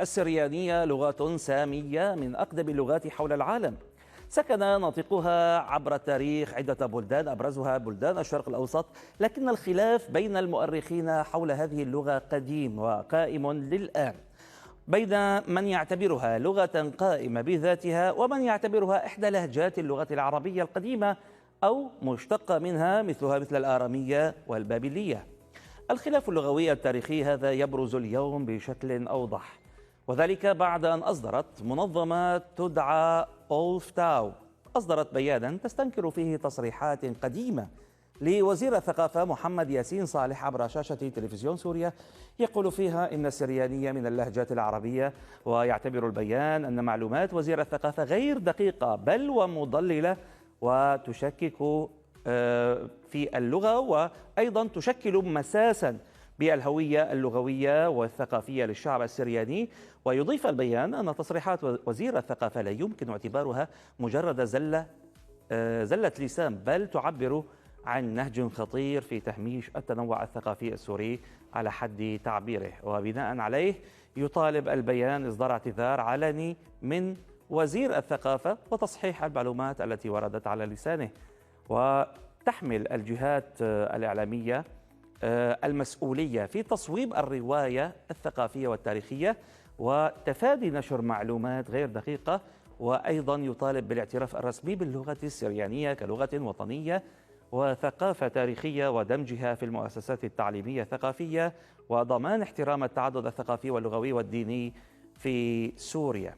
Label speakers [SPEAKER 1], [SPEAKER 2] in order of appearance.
[SPEAKER 1] السريانية لغة سامية من أقدم اللغات حول العالم. سكن ناطقها عبر التاريخ عدة بلدان أبرزها بلدان الشرق الأوسط، لكن الخلاف بين المؤرخين حول هذه اللغة قديم وقائم للآن، بين من يعتبرها لغة قائمة بذاتها ومن يعتبرها إحدى لهجات اللغة العربية القديمة أو مشتقة منها مثل الآرامية والبابلية. الخلاف اللغوي التاريخي هذا يبرز اليوم بشكل أوضح، وذلك بعد أن أصدرت منظمة تدعى أولف تاو بيانا تستنكر فيه تصريحات قديمة لوزير الثقافة محمد ياسين صالح عبر شاشة تلفزيون سوريا، يقول فيها إن السريانية من اللهجات العربية، ويعتبر البيان أن معلومات وزير الثقافة غير دقيقة بل ومضللة وتشكك في اللغة، وأيضا تشكل مساسا بالهوية اللغوية والثقافية للشعب السرياني. ويضيف البيان أن تصريحات وزير الثقافة لا يمكن اعتبارها مجرد زلة لسان، بل تعبر عن نهج خطير في تهميش التنوع الثقافي السوري على حد تعبيره. وبناء عليه يطالب البيان إصدار اعتذار علني من وزير الثقافة وتصحيح المعلومات التي وردت على لسانه. وتحمل الجهات الإعلامية المسؤولية في تصويب الرواية الثقافية والتاريخية وتفادي نشر معلومات غير دقيقة، وأيضا يطالب بالاعتراف الرسمي باللغة السريانية كلغة وطنية وثقافة تاريخية ودمجها في المؤسسات التعليمية الثقافية وضمان احترام التعدد الثقافي واللغوي والديني في سوريا.